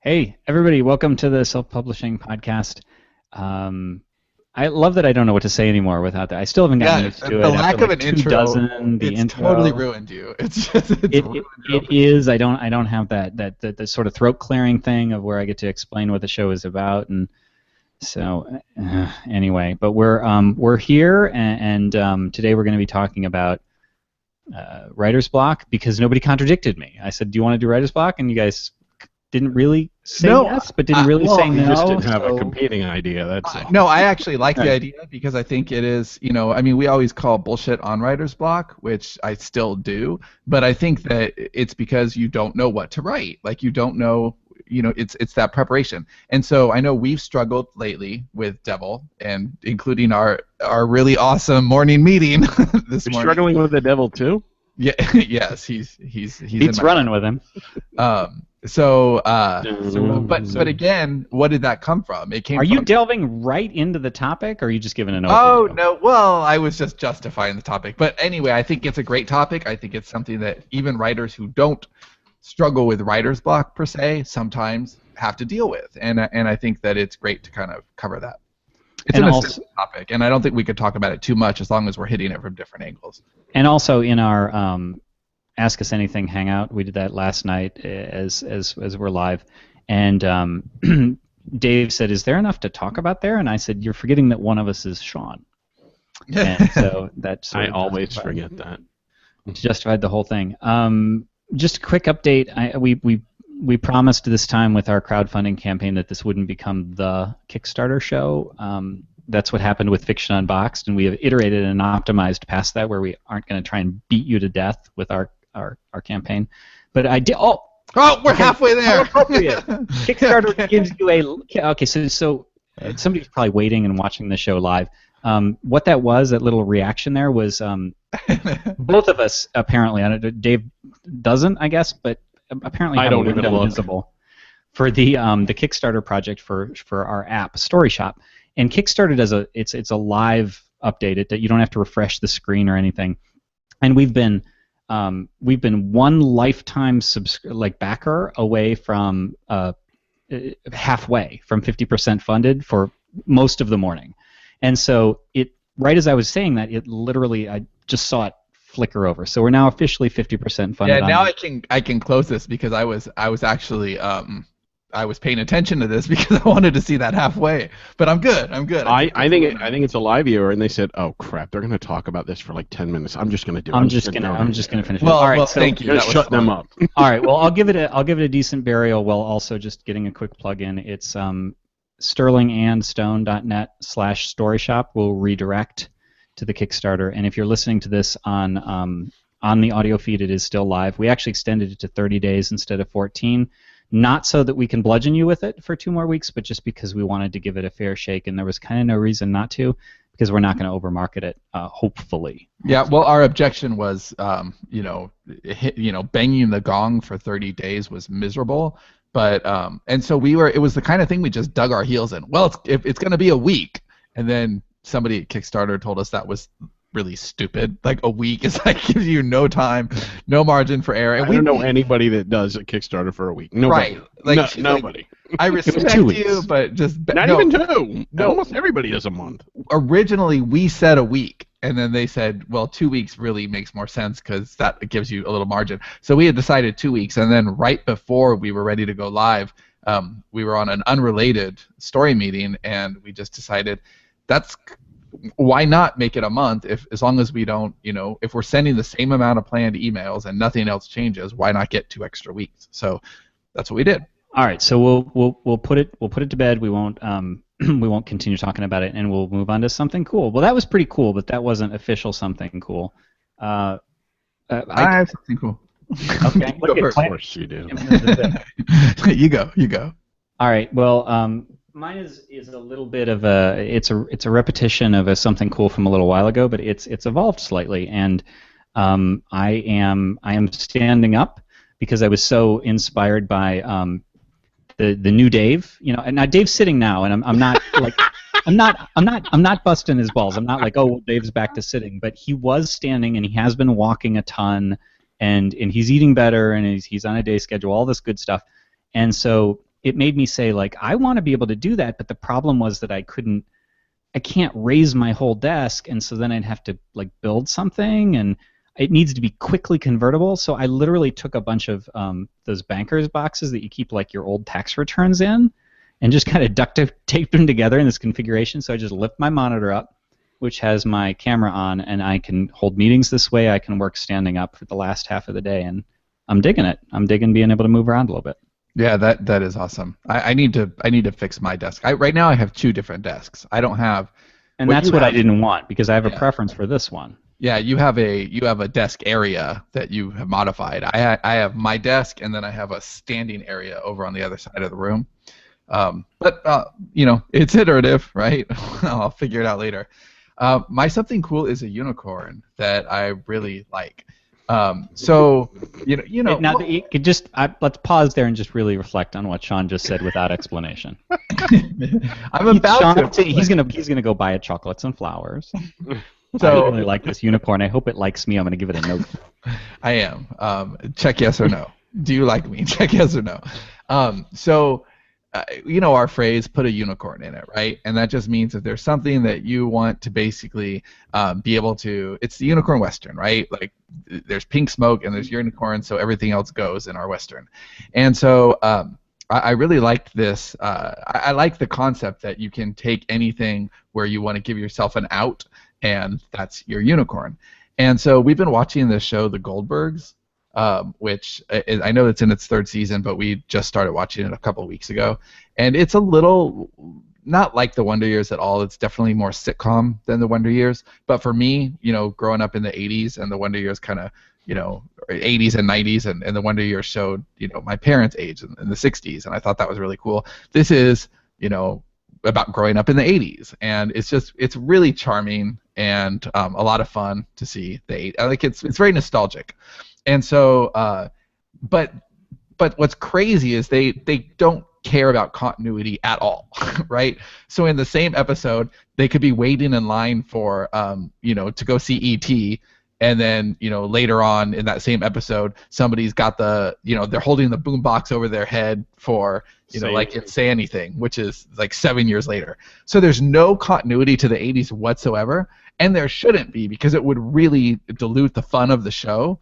Hey, everybody, welcome to the Self-Publishing Podcast. I love that I don't know what to say anymore without that. I still haven't gotten Yeah, used to the it lack after of like an two intro, dozen, the it's totally intro. ruined you. It's just it's It, ruined it, your it opening. is. I don't have that sort of throat clearing thing of where I get to explain what the show is about, and so anyway. But we're here, and today we're going to be talking about writer's block because nobody contradicted me. I said, "Do you want to do writer's block?" And you guys didn't really say No, yes, but didn't really well, say you no. You just didn't have a so- competing idea. That's all. No, I actually like the Right. idea because I think it is, I mean, we always call bullshit on writer's block, which I still do, but I think that it's because you don't know what to write. Like you don't know, it's that preparation. And so I know we've struggled lately with Devil, and including our really awesome morning meeting this You're morning. struggling with the devil too? Yeah, yes, he's Pete's in my running with him. But again, what did that come from? It came. Are you from, delving right into the topic, or are you just giving an overview? Oh no! Well, I was just justifying the topic. But anyway, I think it's a great topic. I think it's something that even writers who don't struggle with writer's block per se sometimes have to deal with, and I think that it's great to kind of cover that. It's And an also- essential topic, and I don't think we could talk about it too much as long as we're hitting it from different angles. And also in our Ask Us Anything hangout, we did that last night as we're live, and Dave said, "Is there enough to talk about there?" And I said, "You're forgetting that one of us is Sean." And so that's I always forget that. justified the whole thing. Just a quick update. We promised this time with our crowdfunding campaign that this wouldn't become the Kickstarter show. That's what happened with Fiction Unboxed, and we have iterated and optimized past that, where we aren't going to try and beat you to death with our campaign. But I did. Oh, we're halfway how there. appropriate. Kickstarter gives you a. Okay, so somebody's probably waiting and watching the show live. What that was, that little reaction there was both of us apparently. I don't, Dave doesn't, I guess, but apparently I have a don't even window look. visible for the Kickstarter project for our app Story Shop. And Kickstarter does it's a live update that you don't have to refresh the screen or anything. And we've been one lifetime backer away from halfway from 50% funded for most of the morning. And so right as I was saying that, it literally, I just saw it flicker over. So we're now officially 50% funded. Yeah, now I can close this because I was actually I was paying attention to this because I wanted to see that halfway. But I'm good. I think it's a live viewer, and they said, "Oh crap, they're going to talk about this for like 10 minutes. I'm just going to do it. I'm just gonna finish. Well, All right, well, so, thank you. Just That was shut them fun. up." All right. Well, I'll give it a decent burial while also just getting a quick plug-in. It's sterlingandstone.net/storyshop will redirect to the Kickstarter. And if you're listening to this on the audio feed, it is still live. We actually extended it to 30 days instead of 14. Not so that we can bludgeon you with it for 2 more weeks, but just because we wanted to give it a fair shake, and there was kind of no reason not to, because we're not going to overmarket it, hopefully. Yeah, well, our objection was, banging the gong for 30 days was miserable, but and so it was the kind of thing we just dug our heels in. Well, it's going to be a week, and then somebody at Kickstarter told us that was really stupid. Like a week is like gives you no time, no margin for error. And I don't know anybody that does a Kickstarter for a week. Nobody. Right, like- Nobody. I respect 2 you, weeks. but just Not no. even 2. No. Almost everybody does a month. Originally we said a week, and then they said, well, 2 weeks really makes more sense because that gives you a little margin. So we had decided 2 weeks, and then right before we were ready to go live, we were on an unrelated story meeting, and we just decided why not make it a month as long as we don't, if we're sending the same amount of planned emails and nothing else changes, why not get 2 extra weeks? So that's what we did. All right, so we'll put it to bed. We won't we won't continue talking about it, and we'll move on to something cool. Well, that was pretty cool, but that wasn't official something cool. I have something cool. Okay. Go Of first. course you do. You go. All right. Well, mine is a little bit of it's a repetition of something cool from a little while ago, but it's evolved slightly, and I am standing up because I was so inspired by the new Dave. And now Dave's sitting now, and I'm not like I'm not busting his balls. I'm not like, oh, well, Dave's back to sitting, but he was standing, and he has been walking a ton, and he's eating better, and he's on a day schedule, all this good stuff, and so it made me say, like, I want to be able to do that, but the problem was that I can't raise my whole desk, and so then I'd have to like build something, and it needs to be quickly convertible. So I literally took a bunch of those bankers boxes that you keep like your old tax returns in, and just kind of duct taped them together in this configuration. So I just lift my monitor up, which has my camera on, and I can hold meetings this way. I can work standing up for the last half of the day, and I'm digging it. I'm digging being able to move around a little bit. Yeah, that is awesome. I need to fix my desk. Right now I have 2 different desks. I don't have. And that's what I didn't want, because I have a preference for this one. Yeah, you have a desk area that you have modified. I have my desk, and then I have a standing area over on the other side of the room. But it's iterative, right? I'll figure it out later. My something cool is a unicorn that I really like. So Now, you could just let's pause there and just really reflect on what Sean just said without explanation. I'm about to. He's gonna go buy it chocolates and flowers. So I really like this unicorn. I hope it likes me. I'm gonna give it a note. I am. Check yes or no. Do you like me? Check yes or no. Our phrase, put a unicorn in it, right? And that just means that there's something that you want to basically be able to, it's the unicorn Western, right? Like there's pink smoke and there's unicorn, so everything else goes in our Western. And so I really liked this. I like the concept that you can take anything where you want to give yourself an out, and that's your unicorn. And so we've been watching this show, The Goldbergs, which I know it's in its 3rd season, but we just started watching it a couple of weeks ago. And it's a little, not like The Wonder Years at all. It's definitely more sitcom than The Wonder Years. But for me, growing up in the 80s, and The Wonder Years kind of, 80s and 90s, and The Wonder Years showed, my parents' age in the 60s, and I thought that was really cool. This is, about growing up in the 80s, and it's really charming and a lot of fun to see. It's very nostalgic. And so, but what's crazy is they don't care about continuity at all, right? So in the same episode, they could be waiting in line for, to go see E.T., and then, later on in that same episode, somebody's got they're holding the boombox over their head for, Say Anything, which is like 7 years later. So there's no continuity to the 80s whatsoever, and there shouldn't be, because it would really dilute the fun of the show.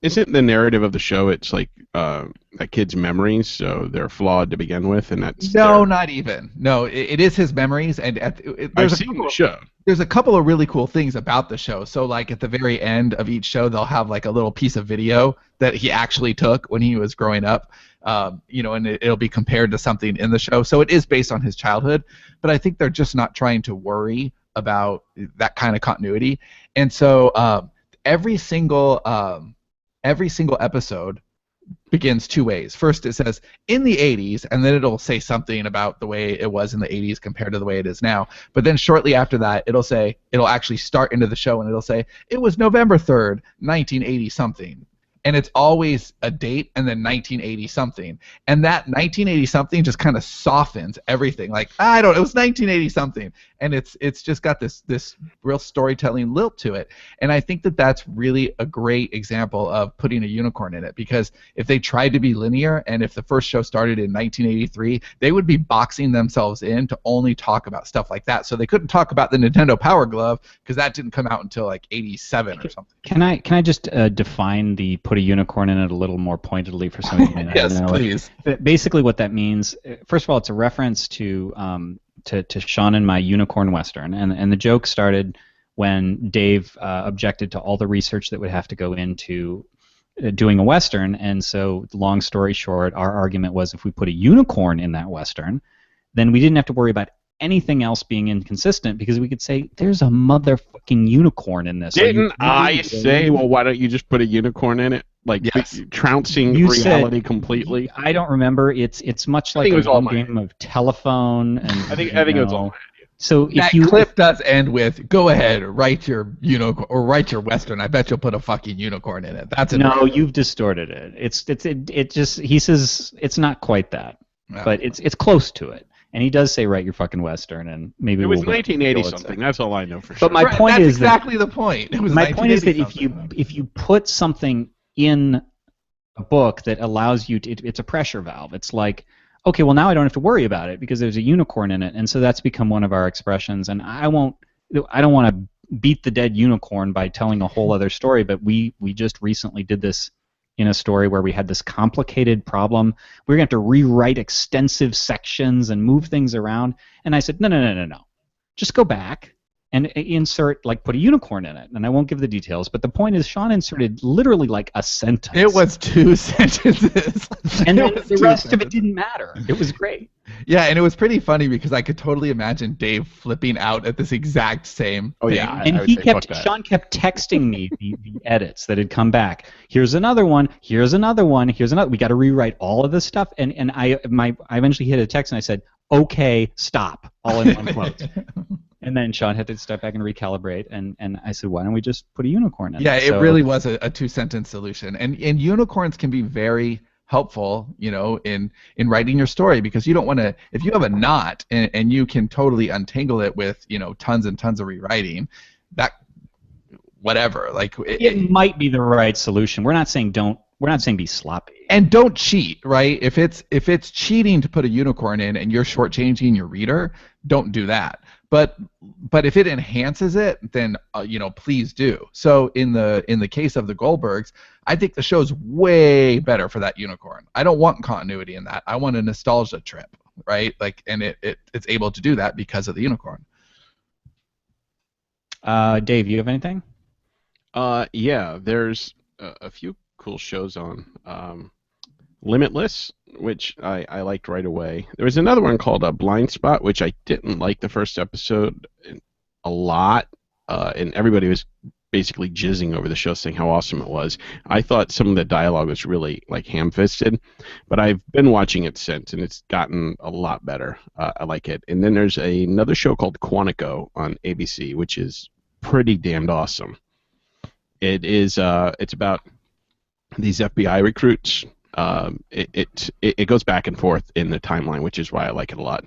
Isn't the narrative of the show, it's like a kid's memories, so they're flawed to begin with, and that's not even. No, it is his memories, and I've seen the show. There's a couple of really cool things about the show. So like at the very end of each show, they'll have like a little piece of video that he actually took when he was growing up, and it'll be compared to something in the show. So it is based on his childhood, but I think they're just not trying to worry about that kind of continuity. And so every single episode begins 2 ways. First, it says in the 80s, and then it'll say something about the way it was in the 80s compared to the way it is now. But then shortly after that, it'll actually start into the show, and it'll say it was November 3rd, 1980 something. And it's always a date and then 1980 something. And that 1980 something just kind of softens everything. Like, it was 1980 something. And it's just got this real storytelling lilt to it. And I think that that's really a great example of putting a unicorn in it, because if they tried to be linear, and if the first show started in 1983, they would be boxing themselves in to only talk about stuff like that. So they couldn't talk about the Nintendo Power Glove, because that didn't come out until like 87 or something. Can I just define the put a unicorn in it a little more pointedly for some of you? Yes, please. Basically what that means, first of all, it's a reference to Sean and my unicorn Western, and the joke started when Dave objected to all the research that would have to go into doing a Western, and so long story short, our argument was if we put a unicorn in that Western, then we didn't have to worry about anything else being inconsistent, because we could say there's a motherfucking unicorn in this. Didn't I say, well, why don't you just put a unicorn in it? Like, yes. Trouncing reality completely. I don't remember. It's much like a game of telephone. And I think it was all. So that clip does end with, "Go ahead, write your unicorn or write your Western. I bet you'll put a fucking unicorn in it." That's no, you've distorted it. It just, he says it's not quite that, but it's close to it. And he does say, write your fucking Western, and maybe it was 1980 something. That's all I know for sure. But my point that's is exactly the point. It was my point is that if you put something in a book that allows you to, it's a pressure valve. It's like, okay, well now I don't have to worry about it because there's a unicorn in it, and so that's become one of our expressions. And I don't want to beat the dead unicorn by telling a whole other story, but we just recently did this in a story where we had this complicated problem. We were going to have to rewrite extensive sections and move things around, and I said, no, just go back and insert, like, put a unicorn in it. And I won't give the details, but the point is Sean inserted literally like a sentence. It was 2 sentences. And then the rest of it didn't matter. It was great. Yeah, and it was pretty funny because I could totally imagine Dave flipping out at this exact same thing. Yeah. And Sean kept texting me the edits that had come back. Here's another one. Here's another one. Here's another. We got to rewrite all of this stuff. And I eventually hit a text and I said, okay, stop, all in one quote. And then Sean had to step back and recalibrate, and I said, why don't we just put a unicorn in it? Yeah, it really was a 2-sentence solution. And unicorns can be very helpful, in writing your story, because you don't want to, if you have a knot and you can totally untangle it with, tons and tons of rewriting, that, whatever, like it might be the right solution. We're not saying be sloppy. And don't cheat, right? If it's cheating to put a unicorn in and you're shortchanging your reader, don't do that. But if it enhances it, then please do. So in the case of the Goldbergs, I think the show's way better for that unicorn. I don't want continuity in that. I want a nostalgia trip, right? Like, and it's able to do that because of the unicorn. Dave, you have anything? Yeah, there's a few cool shows on. Limitless, which I liked right away. There was another one called Blind Spot, which I didn't like the first episode a lot, and everybody was basically jizzing over the show, saying how awesome it was. I thought some of the dialogue was really like ham-fisted, but I've been watching it since, and it's gotten a lot better. I like it. And then there's another show called Quantico on ABC, which is pretty damned awesome. It is. It's about these FBI recruits. It goes back and forth in the timeline, which is why I like it a lot.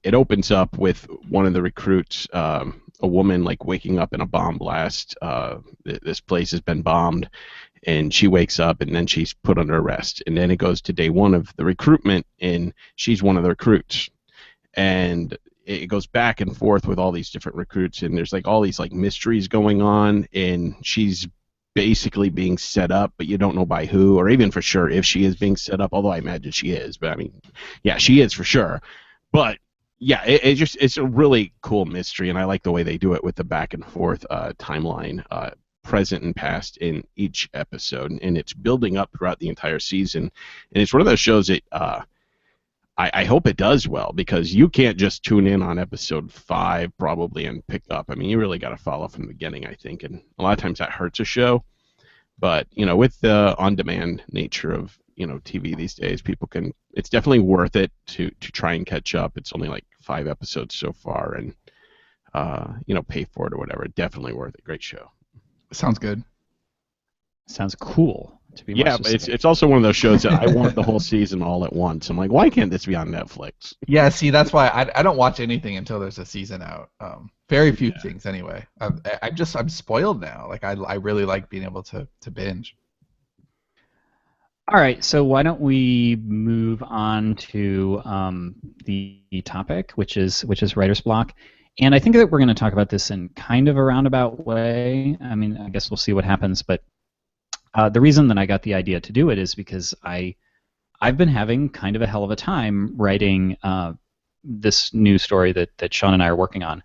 It opens up with one of the recruits, a woman, like waking up in a bomb blast. This place has been bombed, and she wakes up, and then she's put under arrest. And then it goes to day one of the recruitment, and she's one of the recruits. And it goes back and forth with all these different recruits, and there's like all these like mysteries going on, and she's basically being set up, but you don't know by who, or even for sure if she is being set up, although I imagine she is. But I mean, yeah, she is for sure. But yeah, it's a really cool mystery, and I like the way they do it with the back and forth timeline, present and past in each episode, and it's building up throughout the entire season. And it's one of those shows that I hope it does well, because you can't just tune in on episode 5 probably and pick up. I mean, you really got to follow from the beginning, I think, and a lot of times that hurts a show. But with the on-demand nature of TV these days, people can. It's definitely worth it to try and catch up. It's only like 5 episodes so far, and pay for it or whatever. Definitely worth it. Great show. Sounds good. Sounds cool. Yeah, but it's also one of those shows that I want the whole season all at once. I'm like, why can't this be on Netflix? Yeah, see, that's why I don't watch anything until there's a season out. Very few things anyway. I'm spoiled now. Like I really like being able to binge. All right, so why don't we move on to the topic, which is writer's block. And I think that we're going to talk about this in kind of a roundabout way. I mean, I guess we'll see what happens, but the reason that I got the idea to do it is because I've been having kind of a hell of a time writing this new story that Sean and I are working on,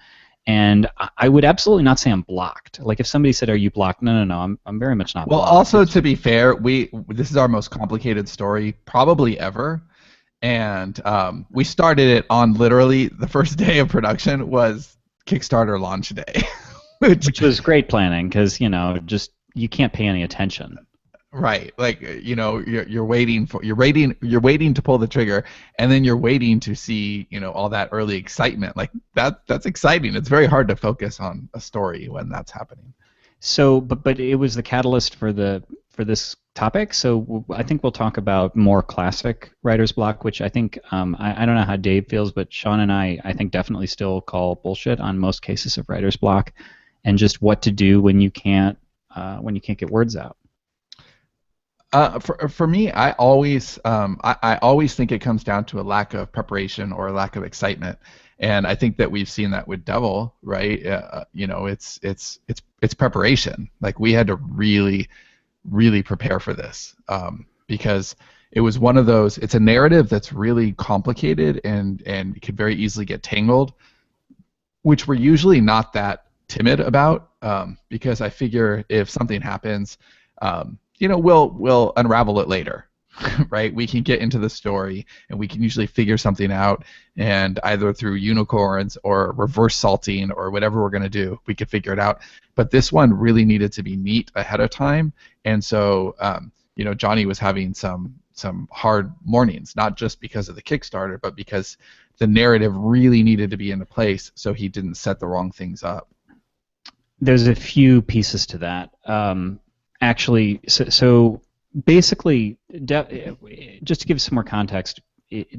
and I would absolutely not say I'm blocked. Like if somebody said, "Are you blocked?" No, I'm very much not. Well, blocked. also to be fair, this is our most complicated story probably ever, and we started it on literally the first day of production was Kickstarter launch day, which was great planning because you can't pay any attention. Right, like you're waiting to pull the trigger, and then you're waiting to see all that early excitement. Like that's exciting. It's very hard to focus on a story when that's happening. So, but it was the catalyst for this topic. So I think we'll talk about more classic writer's block, which I think I don't know how Dave feels, but Sean and I think definitely still call bullshit on most cases of writer's block, and just what to do when you can't get words out. For me, I always think it comes down to a lack of preparation or a lack of excitement, and I think that we've seen that with Devil, right? It's preparation. Like we had to really prepare for this, because it was one of those. It's a narrative that's really complicated and could very easily get tangled, which we're usually not that timid about, because I figure if something happens, we'll unravel it later, right? We can get into the story and we can usually figure something out, and either through unicorns or reverse salting or whatever we're going to do, we could figure it out. But this one really needed to be neat ahead of time, and so Johnny was having some hard mornings, not just because of the Kickstarter, but because the narrative really needed to be into place so he didn't set the wrong things up. There's a few pieces to that. Actually, so basically, just to give some more context,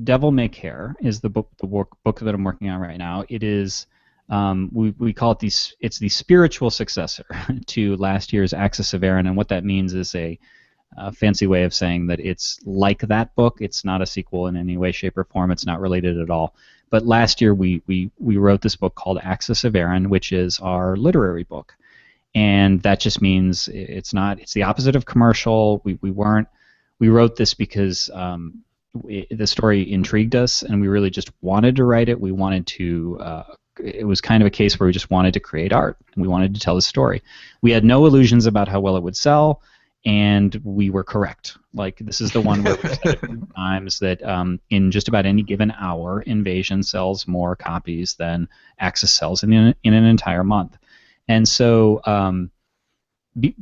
Devil May Care is the book that I'm working on right now. It is, we call it it's the spiritual successor to last year's Axis of Aaron, and what that means is a fancy way of saying that it's like that book. It's not a sequel in any way, shape, or form. It's not related at all. But last year we wrote this book called Axis of Aaron, which is our literary book. And that just means it's the opposite of commercial. We wrote this because the story intrigued us, and we really just wanted to write it. We wanted to. It was kind of a case where we just wanted to create art, and we wanted to tell the story. We had no illusions about how well it would sell, and we were correct. Like, this is the one where we've said a few times that in just about any given hour, Invasion sells more copies than Axis sells in an entire month. And so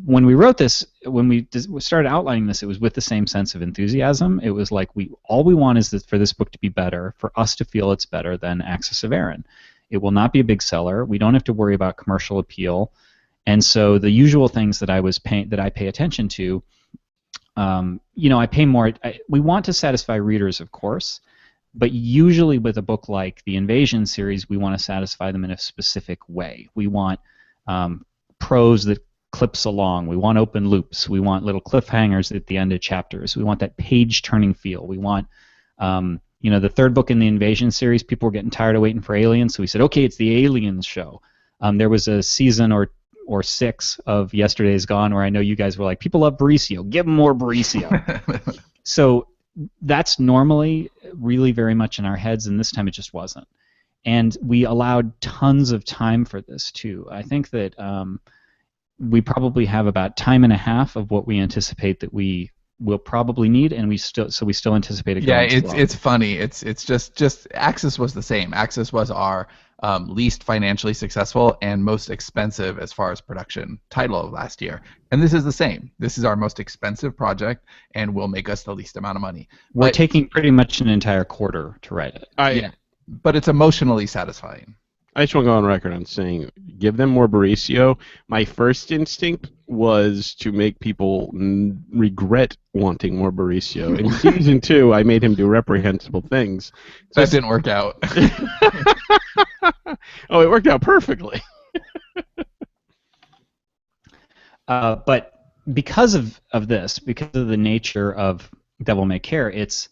when we wrote this, when we started outlining this, it was with the same sense of enthusiasm. It was like all we want is for this book to be better, for us to feel it's better than Axis of Aaron. It will not be a big seller. We don't have to worry about commercial appeal. And so the usual things that I pay attention to, I pay more. We want to satisfy readers, of course, but usually with a book like the Invasion series, we want to satisfy them in a specific way. We want prose that clips along. We want open loops. We want little cliffhangers at the end of chapters. We want that page-turning feel. We want, the third book in the Invasion series, people were getting tired of waiting for aliens, so we said, okay, it's the Aliens show. There was a season or 6 of Yesterday's Gone where I know you guys were like, people love Baricio. Give them more Baricio. So that's normally really very much in our heads, and this time it just wasn't. And we allowed tons of time for this, too. I think that we probably have about time and a half of what we anticipate that we will probably need, and we still anticipate it going slow. It's funny. It's just Axis was the same. Axis was our least financially successful and most expensive as far as production title of last year. And this is the same. This is our most expensive project and will make us the least amount of money. We're taking pretty much an entire quarter to write it. Yeah, but it's emotionally satisfying. I just want to go on record on saying, give them more Baricio. My first instinct was to make people regret wanting more Baricio. In season 2, I made him do reprehensible things. That didn't work out. Oh, it worked out perfectly. But because of this, because of the nature of Devil May Care, it's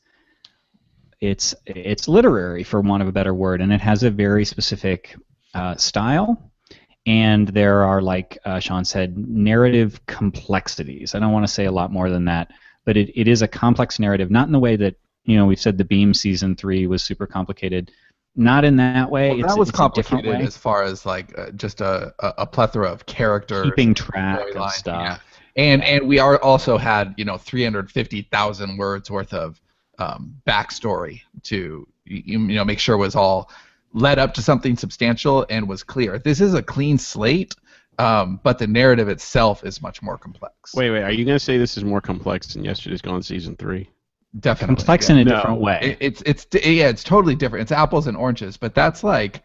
literary, for want of a better word, and it has a very specific style, and there are, like Sean said, narrative complexities. I don't want to say a lot more than that, but it is a complex narrative, not in the way that we've said the Beam Season 3 was super complicated. Not in that way. Well, that was complicated as far as like just a plethora of characters, keeping track of stuff, and we also had 350,000 words worth of backstory to make sure it was all led up to something substantial and was clear. This is a clean slate, but the narrative itself is much more complex. Wait, are you going to say this is more complex than Yesterday's Gone Season 3? Definitely complex in a different way. It's totally different. It's apples and oranges, but that's like,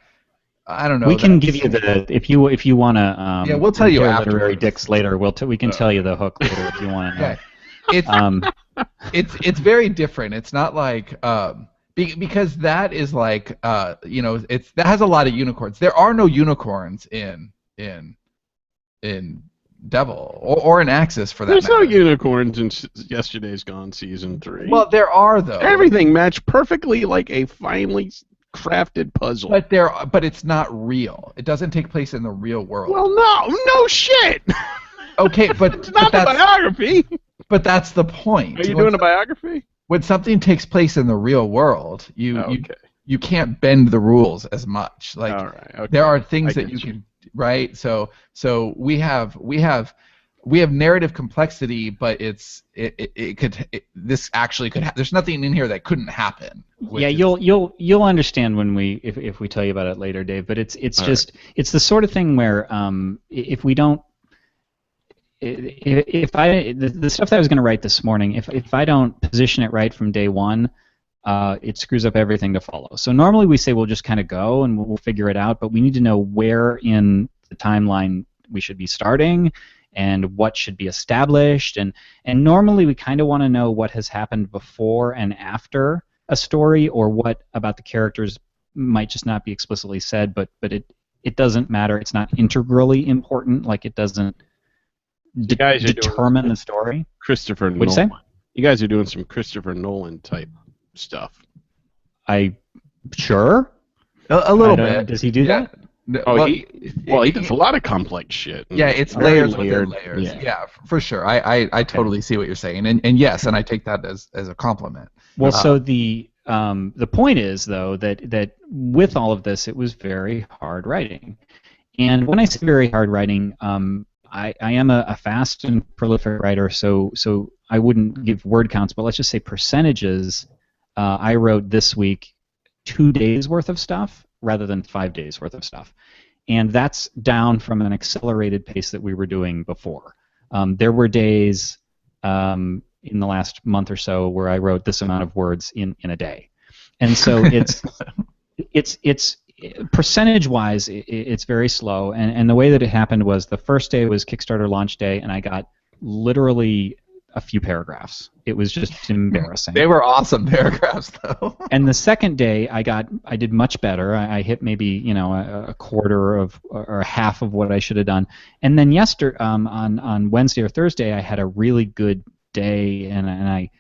I don't know. We can give you the if you want to. We'll tell you literary dicks later. We can tell you the hook later if you want to know. It's very different. It's not like because that is like that has a lot of unicorns. There are no unicorns in devil, or an Axis for that There's matter. no unicorns in Yesterday's Gone season 3. Well, there are though. Everything matched perfectly like a finely crafted puzzle. But it's not real. It doesn't take place in the real world. Well, no shit. Okay, but It's not but a biography. But that's the point. Are you doing a biography? When something takes place in the real world, you can't bend the rules as much. Like All right, okay. there are things that you can, right? So we have narrative complexity, but this actually could there's nothing in here that couldn't happen. Yeah, you'll understand when if we tell you about it later, Dave. But it's the sort of thing where if we don't. The stuff that I was going to write this morning, if I don't position it right from day one, it screws up everything to follow. So normally we say we'll just kind of go and we'll figure it out, but we need to know where in the timeline we should be starting and what should be established. And normally we kind of want to know what has happened before and after a story, or what about the characters might just not be explicitly said, but it doesn't matter. It's not integrally important. Like it doesn't determine the story. Christopher Nolan. What'd you say? You guys are doing some Christopher Nolan type stuff. Sure. A little bit. Does he do that? Oh, he does a lot of complex shit. Yeah, it's layers within layers. Yeah, for sure. I totally see what you're saying, and yes, and I take that as a compliment. Well, so the point is though that with all of this, it was very hard writing, and when I say very hard writing, I am a fast and prolific writer, so I wouldn't give word counts, but let's just say percentages. I wrote this week 2 days worth of stuff rather than 5 days worth of stuff, and that's down from an accelerated pace that we were doing before. There were days in the last month or so where I wrote this amount of words in a day, and so it's percentage-wise, it's very slow, and the way that it happened was the first day was Kickstarter launch day, and I got literally a few paragraphs. It was just embarrassing. They were awesome paragraphs, though. And the second day, I did much better. I hit maybe a quarter of or half of what I should have done. And then on Wednesday or Thursday, I had a really good day, and I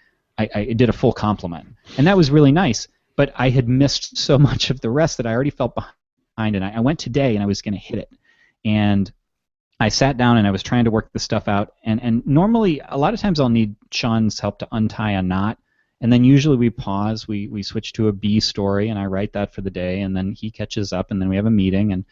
did a full complement, and that was really nice. But I had missed so much of the rest that I already felt behind, and I went today and I was going to hit it. And I sat down and I was trying to work the stuff out, and normally, a lot of times I'll need Sean's help to untie a knot, and then usually we pause, we switch to a B story, and I write that for the day, and then he catches up, and then we have a meeting.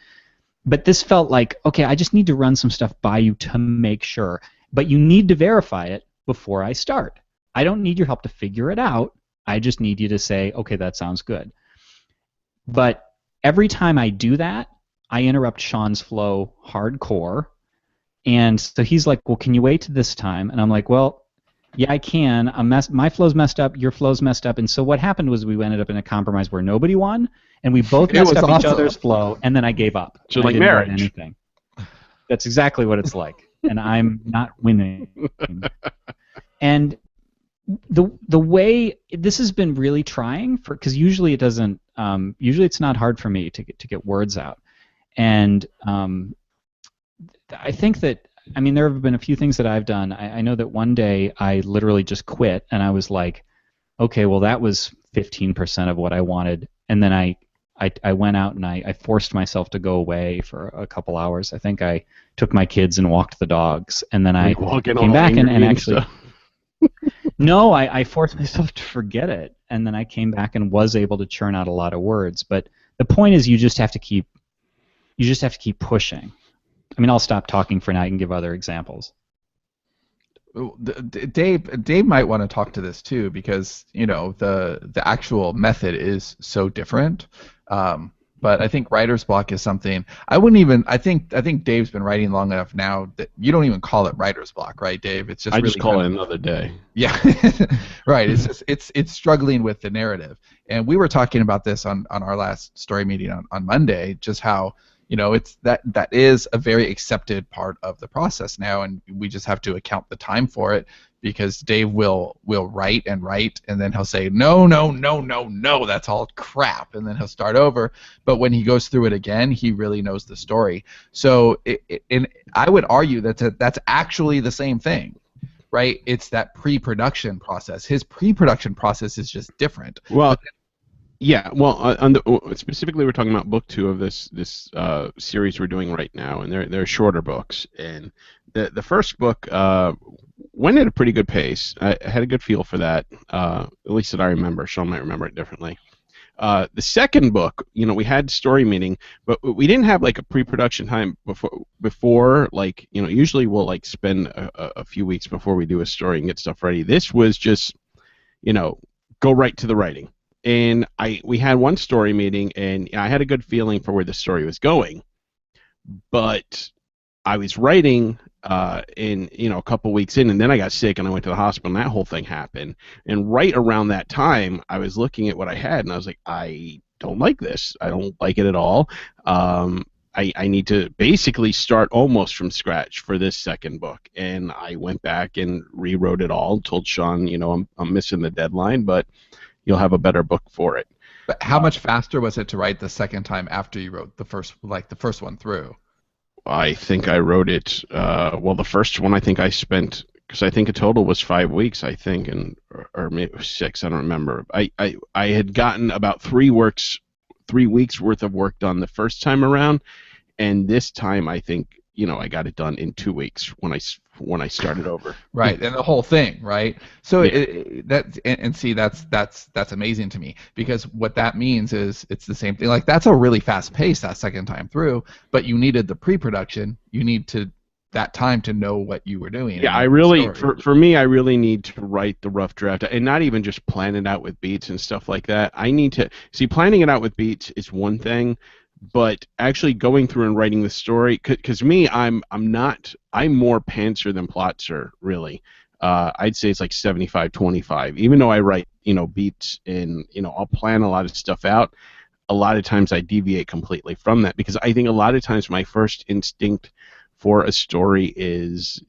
But this felt like, okay, I just need to run some stuff by you to make sure, but you need to verify it before I start. I don't need your help to figure it out. I just need you to say, okay, that sounds good. But every time I do that, I interrupt Sean's flow hardcore. And so he's like, well, can you wait to this time? And I'm like, well, yeah, I can. My flow's messed up, your flow's messed up. And so what happened was we ended up in a compromise where nobody won, and we both messed up each other's flow, and then I gave up. So like marriage. Anything. That's exactly what it's like. And I'm not winning. And the way this has been really trying because usually it doesn't. Usually it's not hard for me to get words out, and I think that there have been a few things that I've done. I know that one day I literally just quit, and I was like, okay, well that was 15% of what I wanted, and then I went out and I forced myself to go away for a couple hours. I think I took my kids and walked the dogs, and then I came back and actually. No, I forced myself to forget it, and then I came back and was able to churn out a lot of words. But the point is, you just have to keep pushing. I'll stop talking for now. I can give other examples. Dave might want to talk to this too, because the actual method is so different. But I think writer's block is something I wouldn't even. I think Dave's been writing long enough now that you don't even call it writer's block, right, Dave? It's just I just call it another day. Yeah, right. It's just it's struggling with the narrative, and we were talking about this on our last story meeting on Monday, just how it's that is a very accepted part of the process now, and we just have to account the time for it because Dave will write and write, and then he'll say no, that's all crap, and then he'll start over. But when he goes through it again, he really knows the story. So and I would argue that's actually the same thing, right? It's that pre-production process. His pre-production process is just different. Well, yeah. Well, specifically, we're talking about book 2 of this series we're doing right now, and they're shorter books. And the first book went at a pretty good pace. I had a good feel for that, at least that I remember. Sean might remember it differently. The second book, we had story meeting, but we didn't have like a pre-production time before like, usually we'll like spend a few weeks before we do a story and get stuff ready. This was just, go right to the writing. And we had one story meeting, and I had a good feeling for where the story was going, but I was writing in a couple weeks in, and then I got sick and I went to the hospital, and that whole thing happened. And right around that time, I was looking at what I had, and I was like, I don't like this. I don't like it at all. I need to basically start almost from scratch for this second book. And I went back and rewrote it all. Told Sean, I'm missing the deadline, but you'll have a better book for it. But how much faster was it to write the second time after you wrote the first one through? I think I wrote it. The first one I think I spent, because I think a total was 5 weeks. I think, or maybe it was 6. I don't remember. I had gotten about 3 weeks worth of work done the first time around, and this time I think I got it done in 2 weeks when I started over. Right, and the whole thing, right? So yeah. That's amazing to me, because what that means is it's the same thing. Like, that's a really fast pace that second time through, but you needed the pre-production. You need that time to know what you were doing. Yeah, I really, for me, I really need to write the rough draft, and not even just plan it out with beats and stuff like that. I need to see, planning it out with beats is one thing, but actually going through and writing the story, because me, I'm more pantser than plotzer, really. I'd say it's like 75-25. Even though I write, beats and, I'll plan a lot of stuff out, a lot of times I deviate completely from that, because I think a lot of times my first instinct for a story is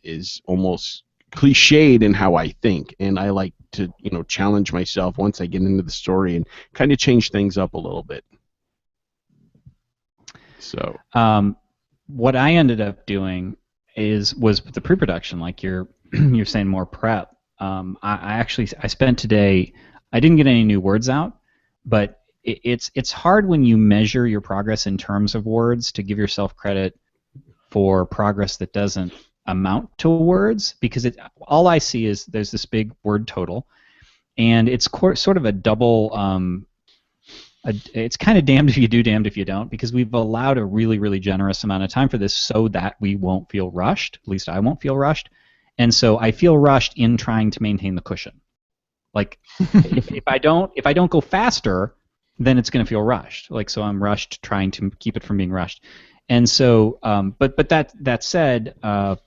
almost cliched in how I think, and I like to, challenge myself once I get into the story and kind of change things up a little bit. So what I ended up doing was the pre-production, like you're saying, more prep. I spent today. I didn't get any new words out, but it's hard when you measure your progress in terms of words to give yourself credit for progress that doesn't amount to words, because all I see is there's this big word total, and it's sort of a double. It's kind of damned if you do, damned if you don't, because we've allowed a really, really generous amount of time for this so that we won't feel rushed. At least I won't feel rushed. And so I feel rushed in trying to maintain the cushion. Like, if I don't go faster, then it's going to feel rushed. Like, so I'm rushed trying to keep it from being rushed. And so, but that said, I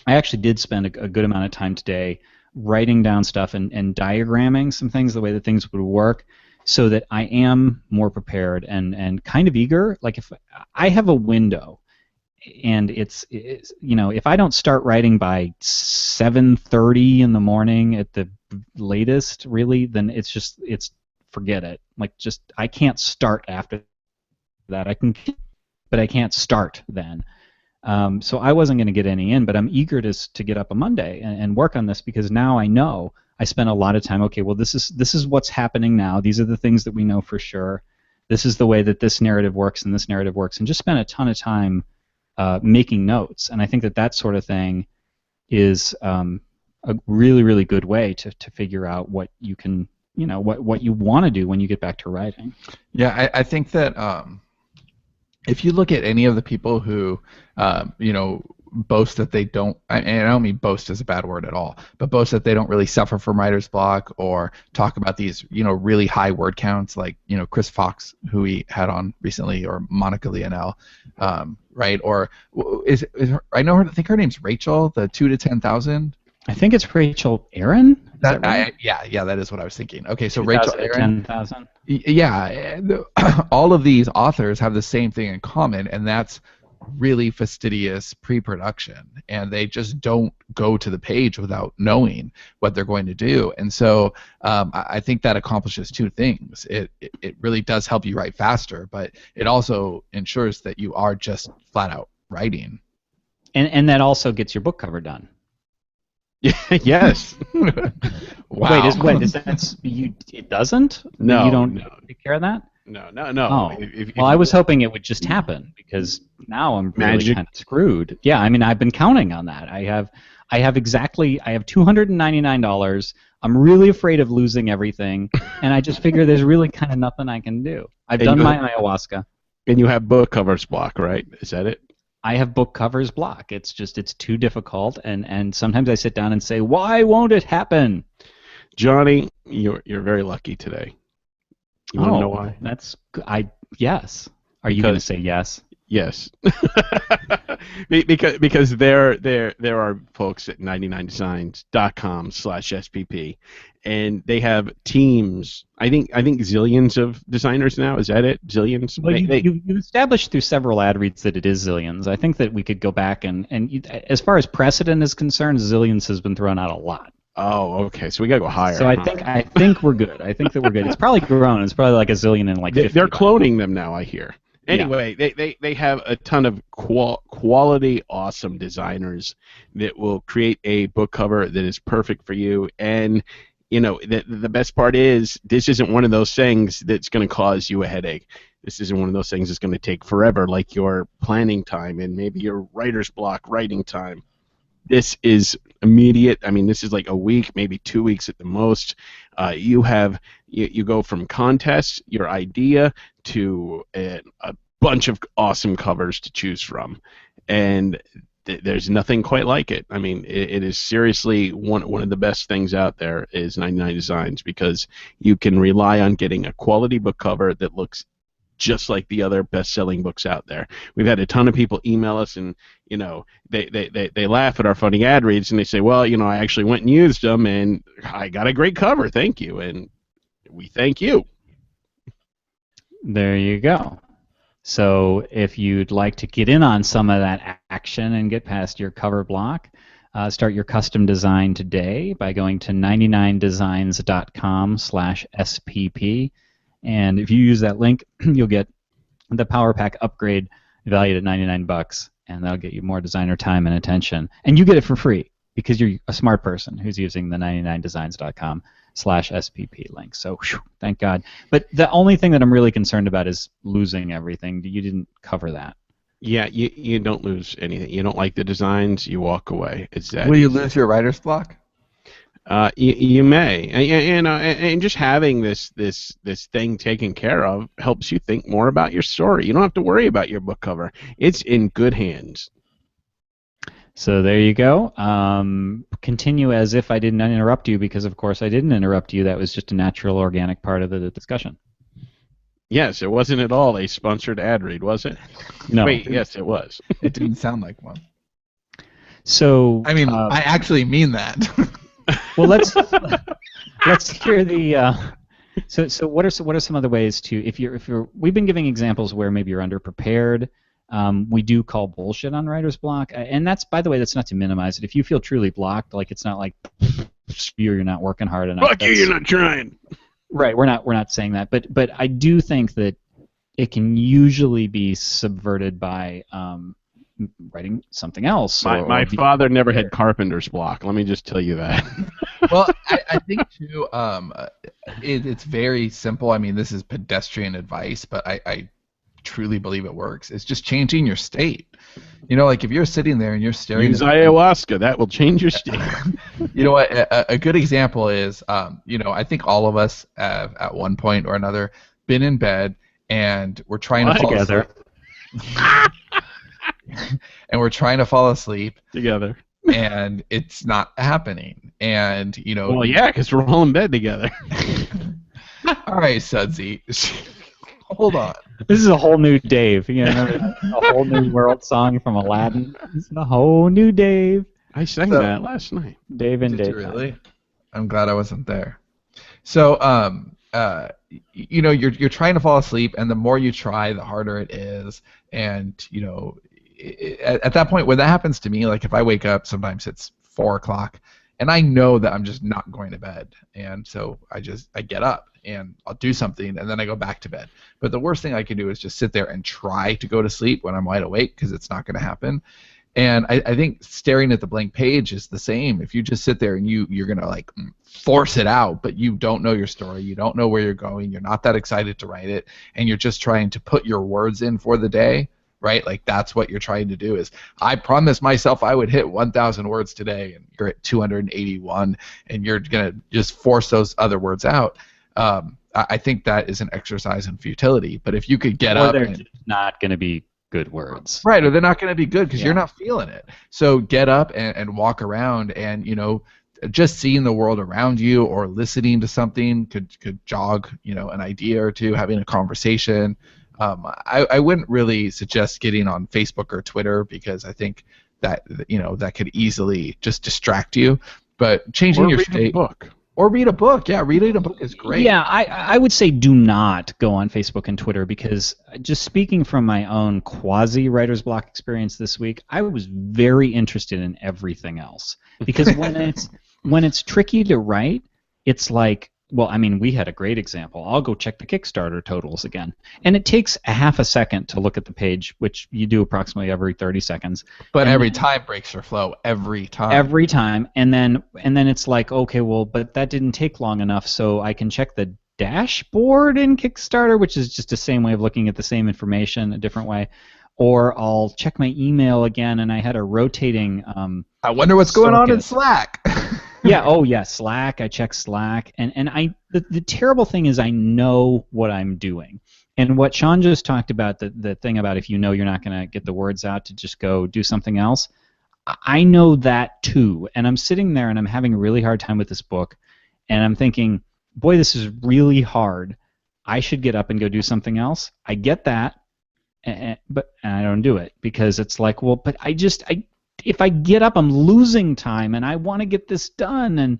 actually did spend a good amount of time today writing down stuff and diagramming some things, the way that things would work, so that I am more prepared and kind of eager. Like, if I have a window, and it's if I don't start writing by 7:30 in the morning at the latest, really, then it's forget it. Like, just I can't start after that. But I can't start then. So I wasn't going to get any in, but I'm eager to get up on Monday and work on this, because now I know. I spent a lot of time, okay, well, this is what's happening now. These are the things that we know for sure. This is the way that this narrative works and this narrative works, and just spent a ton of time making notes. And I think that sort of thing is a really, really good way to figure out what you can, what you want to do when you get back to writing. Yeah, I think that if you look at any of the people who, boast that they don't, and I don't mean boast is a bad word at all, but boast that they don't really suffer from writer's block, or talk about these, really high word counts, like, Chris Fox, who we had on recently, or Monica Leonel, right? Or I think her name's Rachel, the 2 to 10,000. I think it's Rachel Aaron. That right? Yeah, that is what I was thinking. Okay, so Rachel Aaron. 10,000. Yeah, all of these authors have the same thing in common, and that's really fastidious pre-production, and they just don't go to the page without knowing what they're going to do. And so I think that accomplishes two things. It really does help you write faster, but it also ensures that you are just flat out writing. And that also gets your book cover done. Yes. Wow. Wait, is that it doesn't? No, you don't no. take care of that? No. Oh, If well, I was hoping it would just happen, because now I'm really Magic. kind of screwed. Yeah, I mean, I've been counting on that. I have $299. I'm really afraid of losing everything, and I just figure there's really kind of nothing I can do. I've And done you- my ayahuasca. And you have book covers block, right? Is that it? I have book covers block. It's too difficult, and sometimes I sit down and say, why won't it happen? Johnny, you're very lucky today. You want to know why? Yes. Are you going to Because- say yes? Yes. because there are folks at 99designs.com/SPP, and they have teams. I think zillions of designers now. Is that it? Zillions? Well, you established through several ad reads that it is zillions. I think that we could go back and as far as precedent is concerned, zillions has been thrown out a lot. Oh, okay. So we gotta go higher. So I huh? think we're good. I think that we're good. It's probably grown. It's probably like a zillion and like 50. They're cloning them now, I hear. Anyway, they have a ton of quality, awesome designers that will create a book cover that is perfect for you. And you know, the best part is this isn't one of those things that's going to cause you a headache. This isn't one of those things that's going to take forever, like your planning time and maybe your writer's block writing time. This is immediate. I mean, this is like a week, maybe 2 weeks at the most. You go from contests, your idea, to a bunch of awesome covers to choose from, and there's nothing quite like it. I mean, it is seriously one of the best things out there is 99 Designs, because you can rely on getting a quality book cover that looks just like the other best-selling books out there. We've had a ton of people email us, and you know, they laugh at our funny ad reads, and they say, well, you know, I actually went and used them, and I got a great cover, thank you. And we thank you. There you go. So if you'd like to get in on some of that action and get past your cover block, start your custom design today by going to 99designs.com/SPP. And if you use that link, you'll get the Power Pack upgrade valued at $99, and that'll get you more designer time and attention. And you get it for free because you're a smart person who's using the 99designs.com/SPP link. So thank God. But the only thing that I'm really concerned about is losing everything. You didn't cover that. Yeah, you don't lose anything. You don't like the designs, you walk away. It's that. Will you lose your writer's block? You may, and just having this thing taken care of helps you think more about your story. You don't have to worry about your book cover; it's in good hands. So there you go. Continue as if I didn't interrupt you, because of course I didn't interrupt you. That was just a natural, organic part of the discussion. Yes, it wasn't at all a sponsored ad read, was it? No. Wait, yes, it was. It didn't sound like one. So I mean, I actually mean that. well, let's hear the. So what are some other ways to, if you're we've been giving examples where maybe you're underprepared. We do call bullshit on writer's block, and that's, by the way, that's not to minimize it. If you feel truly blocked, like it's not like you're not working hard enough. Fuck you! You're not trying. Right, we're not saying that, but I do think that it can usually be subverted by writing something else. My father never had carpenter's block. Let me just tell you that. Well, I think too, it's very simple. I mean, this is pedestrian advice, but I truly believe it works. It's just changing your state. You know, like if you're sitting there and you're staring. Use ayahuasca. That will change your state. You know what? A good example is, you know, I think all of us have at one point or another been in bed and we're trying to fall together. asleep. And we're trying to fall asleep. Together. And it's not happening. And, you know. Well, yeah, because we're all in bed together. All right, Sudsy. Hold on. This is a whole new Dave. You know, a whole new world song from Aladdin. This is a whole new Dave. I sang that last night. Dave and Did Dave. you really? I'm glad I wasn't there. So, you know, you're trying to fall asleep, and the more you try, the harder it is. And, you know, at that point when that happens to me, like if I wake up, sometimes it's 4 o'clock, and I know that I'm just not going to bed, and so I get up and I'll do something, and then I go back to bed. But the worst thing I can do is just sit there and try to go to sleep when I'm wide awake, because it's not going to happen. And I think staring at the blank page is the same. If you just sit there and you're going to like force it out, but you don't know your story, you don't know where you're going, you're not that excited to write it, and you're just trying to put your words in for the day, right? Like that's what you're trying to do. Is I promised myself I would hit 1,000 words today, and you're at 281, and you're going to just force those other words out. I think that is an exercise in futility. But if you could get up, they're not going to be good words, right? Or they're not going to be good because you're not feeling it. So get up and walk around, and just seeing the world around you or listening to something could jog an idea or two. Having a conversation. I wouldn't really suggest getting on Facebook or Twitter, because I think that that could easily just distract you. But changing your state. Book. Or read a book. Yeah, reading a book is great. Yeah, I would say do not go on Facebook and Twitter, because just speaking from my own quasi-writer's block experience this week, I was very interested in everything else. Because when it's tricky to write, it's like, well, I mean, we had a great example. I'll go check the Kickstarter totals again. And it takes a half a second to look at the page, which you do approximately every 30 seconds. But every time breaks your flow. Every time. Every time. And then it's like, okay, well, but that didn't take long enough, so I can check the dashboard in Kickstarter, which is just the same way of looking at the same information a different way. Or I'll check my email again, and I had a rotating I wonder what's going on in Slack. Yeah, oh yeah, Slack. I check Slack, and the terrible thing is I know what I'm doing, and what Sean just talked about, the thing about if you know you're not going to get the words out, to just go do something else. I know that too, and I'm sitting there and I'm having a really hard time with this book, and I'm thinking, boy, this is really hard. I should get up and go do something else. I get that, but I don't do it, because it's like, well, but if I get up, I'm losing time, and I want to get this done, and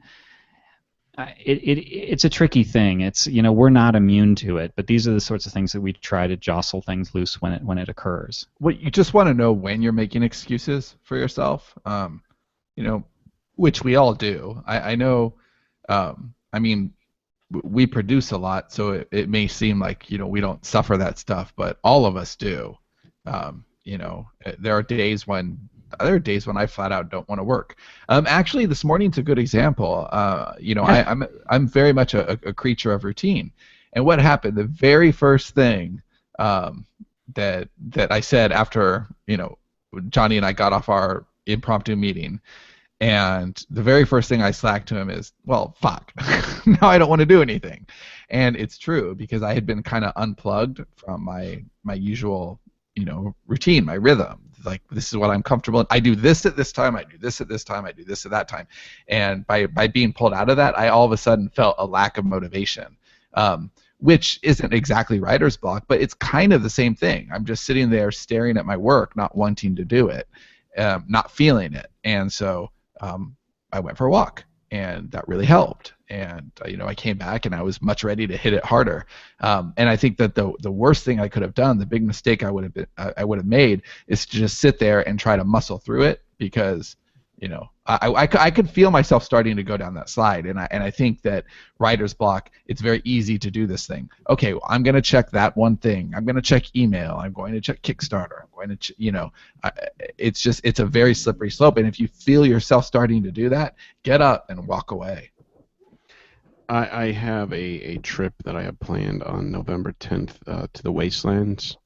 it's a tricky thing. It's we're not immune to it, but these are the sorts of things that we try to jostle things loose when it occurs. Well, you just want to know when you're making excuses for yourself, which we all do. I know. I mean, we produce a lot, so it may seem like we don't suffer that stuff, but all of us do. There are days when I flat out don't want to work. Actually, this morning's a good example. I'm very much a creature of routine. And what happened? The very first thing that I said after Johnny and I got off our impromptu meeting, and the very first thing I slacked to him is, well, fuck. Now I don't want to do anything. And it's true, because I had been kind of unplugged from my usual routine, my rhythm. Like, this is what I'm comfortable in. I do this at this time, I do this at this time, I do this at that time. And by being pulled out of that, I all of a sudden felt a lack of motivation, which isn't exactly writer's block, but it's kind of the same thing. I'm just sitting there staring at my work, not wanting to do it, not feeling it. And so I went for a walk, and that really helped. And I came back and I was much ready to hit it harder. And I think that the worst thing I could have done, the big mistake I would have made, is to just sit there and try to muscle through it, because I could feel myself starting to go down that slide. And I think that writer's block, it's very easy to do this thing. Okay, well, I'm going to check that one thing. I'm going to check email. I'm going to check Kickstarter. I'm going to it's a very slippery slope. And if you feel yourself starting to do that, get up and walk away. I have a trip that I have planned on November 10th to the Wastelands,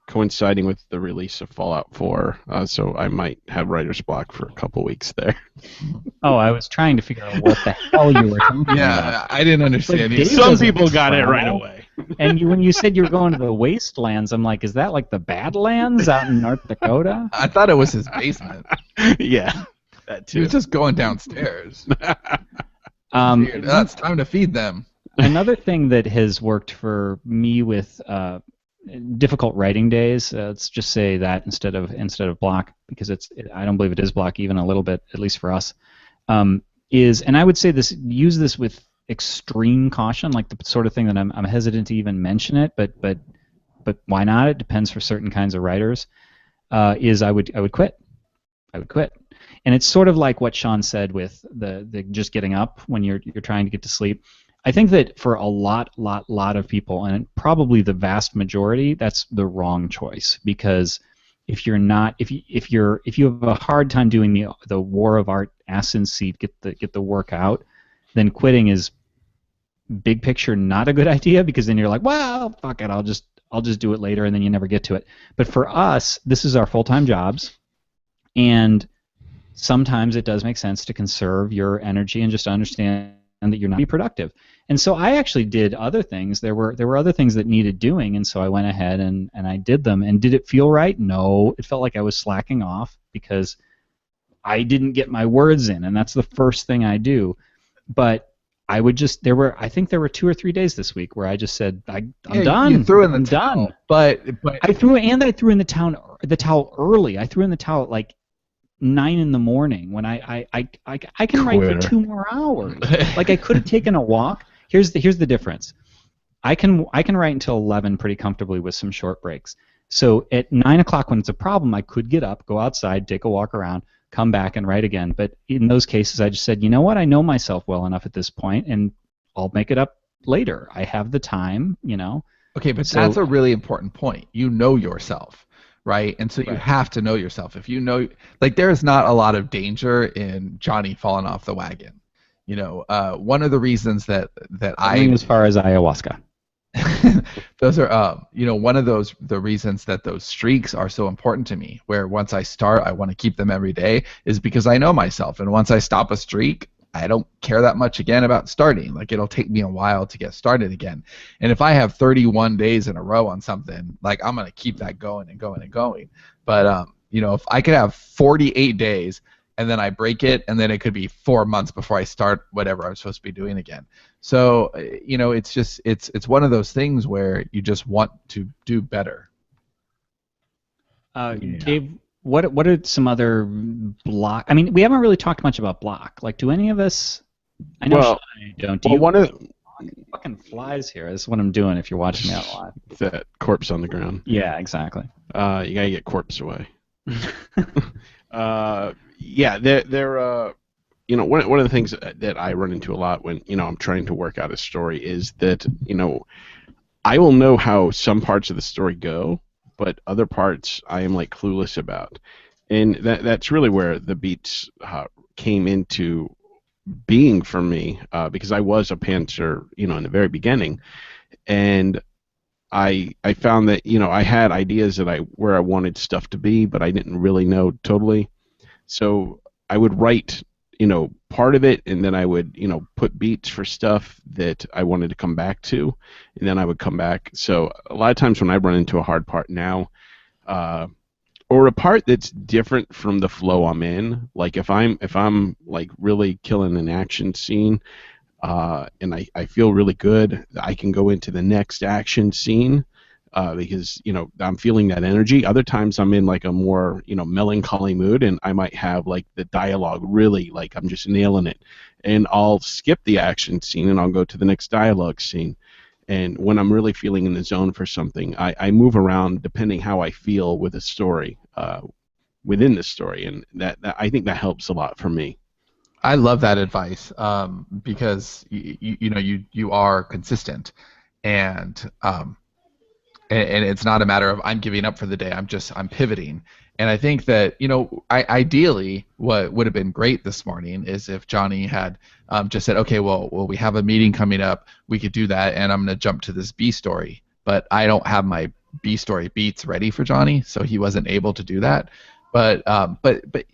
coinciding with the release of Fallout 4, so I might have writer's block for a couple weeks there. Oh, I was trying to figure out what the hell you were talking about. Yeah, I didn't understand. Like, some people got it right away. And when you said you were going to the Wastelands, I'm like, is that like the Badlands out in North Dakota? I thought it was his basement. Yeah, that too. He was just going downstairs. It's time to feed them. Another thing that has worked for me with difficult writing days, let's just say that instead of block, because I don't believe it is block even a little bit, at least for us, is, and I would say use this with extreme caution, like the sort of thing that I'm hesitant to even mention it, but why not? It depends for certain kinds of writers. is I would quit. I would quit. And it's sort of like what Sean said with the just getting up when you're trying to get to sleep. I think that for a lot of people, and probably the vast majority, that's the wrong choice, because if you're not, if you have a hard time doing the War of Art ass in seat, get the work out, then quitting is big picture not a good idea, because then you're like, well, fuck it, I'll just do it later, and then you never get to it. But for us, this is our full-time jobs, and sometimes it does make sense to conserve your energy and just understand that you're not be productive. And so I actually did other things. There were other things that needed doing, and so I went ahead and I did them. And did it feel right? No. It felt like I was slacking off because I didn't get my words in, and that's the first thing I do. But I would just I think there were 2 or 3 days this week where I just said I'm done. You threw in the towel, done. But I threw in the towel early. I threw in the towel at like 9 in the morning when I can write for 2 more hours. Like I could have taken a walk. Here's the difference. I can write until 11 pretty comfortably with some short breaks. So at 9 o'clock when it's a problem, I could get up, go outside, take a walk around, come back and write again. But in those cases, I just said, you know what? I know myself well enough at this point, and I'll make it up later. I have the time, you know. Okay, but that's a really important point. You know yourself, right? And so you have to know yourself. If you know, like, there's not a lot of danger in Johnny falling off the wagon. You know, one of the reasons that I as far as ayahuasca. Those are, you know, one of the reasons that those streaks are so important to me, where once I start, I want to keep them every day, is because I know myself. And once I stop a streak, I don't care that much again about starting. Like, it'll take me a while to get started again. And if I have 31 days in a row on something, like, I'm going to keep that going and going and going. But, you know, if I could have 48 days and then I break it, and then it could be 4 months before I start whatever I'm supposed to be doing again. So, you know, it's just it's one of those things where you just want to do better. Dave, what are some other block? I mean, we haven't really talked much about block. Like, do any of us? I know I don't. Do you? One of fucking flies here. This is what I'm doing. If you're watching me out live, that corpse on the ground. Yeah, exactly. You gotta get corpse away. Yeah, they're you know, one of the things that I run into a lot when, you know, I'm trying to work out a story is that, you know, I will know how some parts of the story go, but other parts I am like clueless about, and that's really where the beats came into being for me, because I was a pantser, you know, in the very beginning, and I found that, you know, I had ideas where I wanted stuff to be, but I didn't really know totally. So I would write, you know, part of it, and then I would, you know, put beats for stuff that I wanted to come back to, and then I would come back. So a lot of times when I run into a hard part now, or a part that's different from the flow I'm in, like if I'm like really killing an action scene, and I feel really good, I can go into the next action scene. Because, you know, I'm feeling that energy. Other times I'm in like a more, you know, melancholy mood, and I might have like the dialogue really, like, I'm just nailing it, and I'll skip the action scene and I'll go to the next dialogue scene. And when I'm really feeling in the zone for something, I move around depending how I feel with a story, within the story, and that I think that helps a lot for me. I love that advice, because you know, you are consistent, and it's not a matter of I'm giving up for the day. I'm pivoting. And I think that, you know, ideally what would have been great this morning is if Johnny had just said, okay, well, we have a meeting coming up. We could do that, and I'm going to jump to this B story. But I don't have my B story beats ready for Johnny, so he wasn't able to do that. But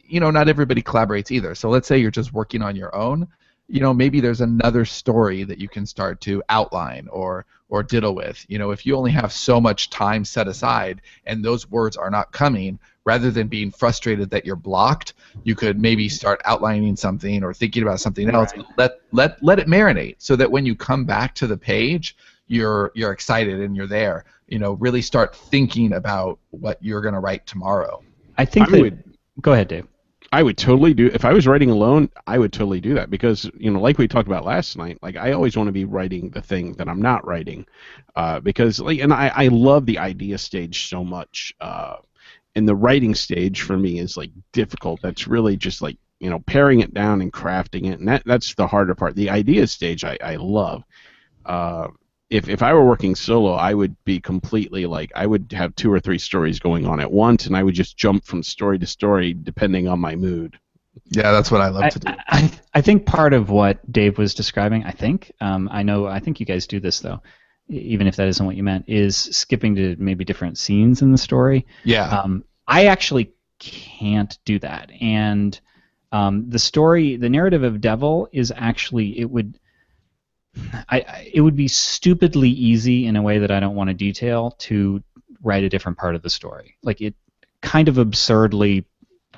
you know, not everybody collaborates either. So let's say you're just working on your own. You know, maybe there's another story that you can start to outline or diddle with. You know, if you only have so much time set aside and those words are not coming, rather than being frustrated that you're blocked, you could maybe start outlining something or thinking about something else. Right. Let it marinate, so that when you come back to the page, you're excited and you're there. You know, really start thinking about what you're going to write tomorrow. I think go ahead, Dave. I would totally do, if I was writing alone, I would totally do that, because, you know, like we talked about last night, like, I always want to be writing the thing that I'm not writing, because, like, and I love the idea stage so much, and the writing stage for me is like difficult. That's really just like, paring it down and crafting it, and that's the harder part. The idea stage I love. If I were working solo, I would be completely like, I would have 2 or 3 stories going on at once, and I would just jump from story to story depending on my mood. Yeah, that's what I love to do. I think part of what Dave was describing, I think you guys do this though, even if that isn't what you meant, is skipping to maybe different scenes in the story. Yeah. I actually can't do that, and the narrative of Devil is actually, it would be stupidly easy in a way that I don't want to detail to write a different part of the story. Like, it kind of absurdly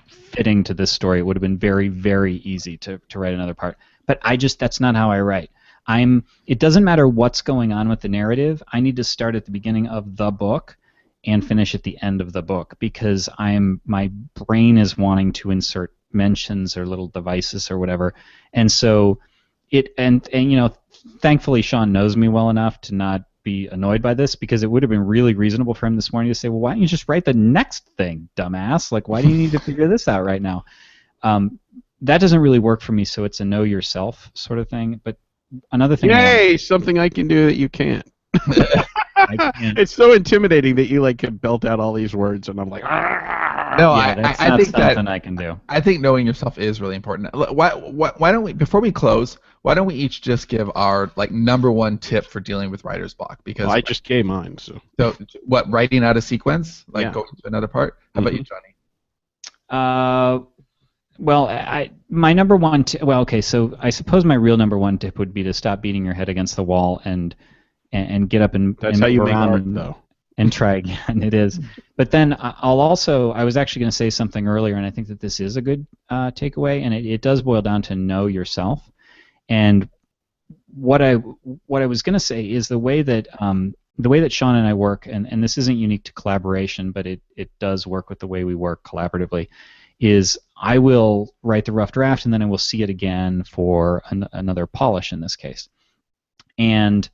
fitting to this story. It would have been very, very easy to write another part. But that's not how I write. It doesn't matter what's going on with the narrative. I need to start at the beginning of the book and finish at the end of the book, because my brain is wanting to insert mentions or little devices or whatever. And so thankfully Sean knows me well enough to not be annoyed by this, because it would have been really reasonable for him this morning to say, well, why don't you just write the next thing, dumbass? Like, why do you need to figure this out right now? That doesn't really work for me, so it's a know yourself sort of thing. But another thing... Yay! Something I can do that you can't. It's so intimidating that you can belt out all these words, and I'm like, no, yeah, I think something I can do. I think knowing yourself is really important. Why don't we, before we close, why don't we each just give our number one tip for dealing with writer's block? Because I just gave mine. So what, writing out a sequence, yeah. Going to another part? How about you, Johnny? Well, my number one okay, so I suppose my real number one tip would be to stop beating your head against the wall and get up and that's how you make art, though. And try again. It is. But then I was actually going to say something earlier, and I think that this is a good takeaway, and it does boil down to know yourself. And what I was going to say is the way that Sean and I work, and this isn't unique to collaboration, but it does work with the way we work collaboratively, is I will write the rough draft, and then I will see it again for another polish in this case. And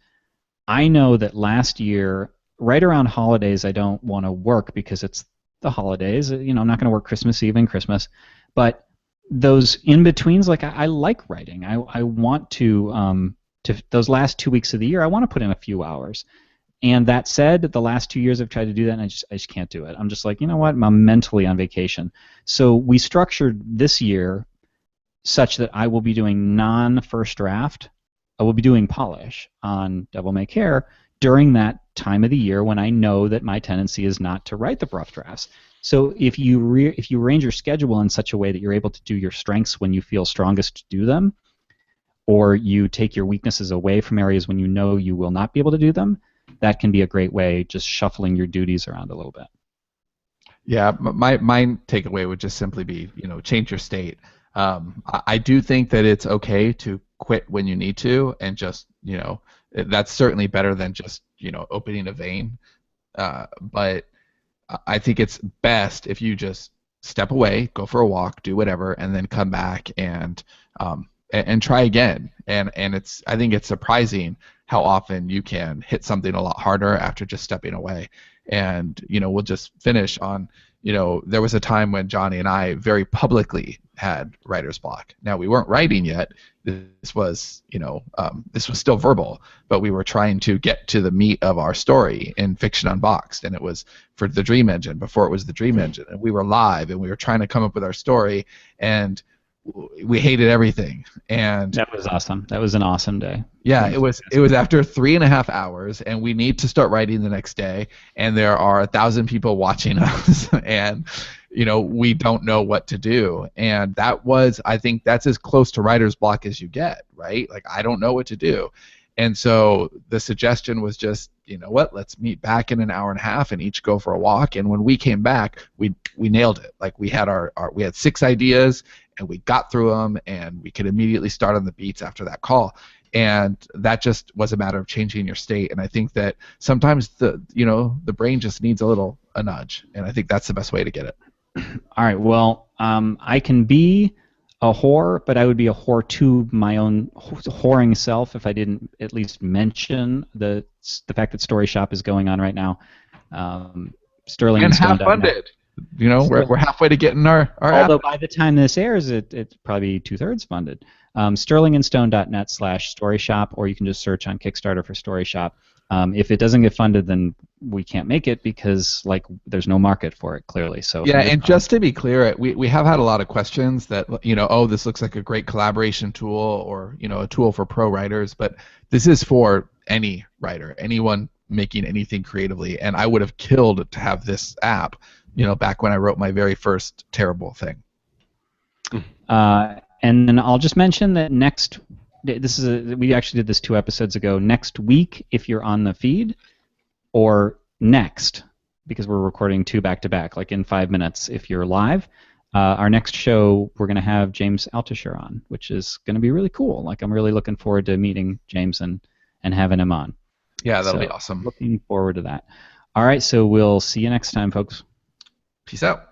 I know that last year, right around holidays, I don't want to work because it's the holidays. I'm not going to work Christmas Eve and Christmas. But those in-betweens, I like writing. I want to those last 2 weeks of the year, I want to put in a few hours. And that said, the last 2 years I've tried to do that, and I just can't do it. I'm just like, you know what? I'm mentally on vacation. So we structured this year such that I will be doing non-first draft. I will be doing polish on Devil May Care during that time of the year when I know that my tendency is not to write the rough drafts. So if you arrange your schedule in such a way that you're able to do your strengths when you feel strongest to do them, or you take your weaknesses away from areas when you know you will not be able to do them, that can be a great way, just shuffling your duties around a little bit. Yeah, my takeaway would just simply be, change your state. I do think that it's okay to quit when you need to, and just, that's certainly better than just, opening a vein. But I think it's best if you just step away, go for a walk, do whatever, and then come back and try again. And I think it's surprising how often you can hit something a lot harder after just stepping away. And we'll just finish on, there was a time when Johnny and I very publicly had writer's block. Now, we weren't writing yet. This was still verbal, but we were trying to get to the meat of our story in Fiction Unboxed, and it was for the Dream Engine before it was the Dream Engine, and we were live, and we were trying to come up with our story, and we hated everything. And that was awesome. That was an awesome day. Yeah, it was after 3.5 hours, and we need to start writing the next day, and there are 1,000 people watching us, and we don't know what to do. And that was, I think that's as close to writer's block as you get, right? I don't know what to do. And so the suggestion was just, let's meet back in an hour and a half and each go for a walk. And when we came back, we nailed it. We had we had 6 ideas, and we got through them, and we could immediately start on the beats after that call. And that just was a matter of changing your state. And I think that sometimes the brain just needs a nudge, and I think that's the best way to get it. All right. Well, I can be a whore, but I would be a whore to my own whoring self if I didn't at least mention the fact that Story Shop is going on right now. Sterling and half funded. You know, we're halfway to getting our Although app. by the time this airs, it's probably 2/3 funded. Sterlingandstone.net/story shop, or you can just search on Kickstarter for Story Shop. If it doesn't get funded, then we can't make it because there's no market for it clearly. So yeah, and just to be clear, we have had a lot of questions that oh, this looks like a great collaboration tool, or a tool for pro writers, but this is for any writer, anyone making anything creatively, and I would have killed to have this app, back when I wrote my very first terrible thing. And then I'll just mention that we actually did this 2 episodes ago. Next week, if you're on the feed, or next, because we're recording 2 back-to-back, like in 5 minutes if you're live, our next show we're going to have James Altucher on, which is going to be really cool. I'm really looking forward to meeting James and having him on. Yeah, that'll be awesome. Looking forward to that. All right, so we'll see you next time, folks. Peace out.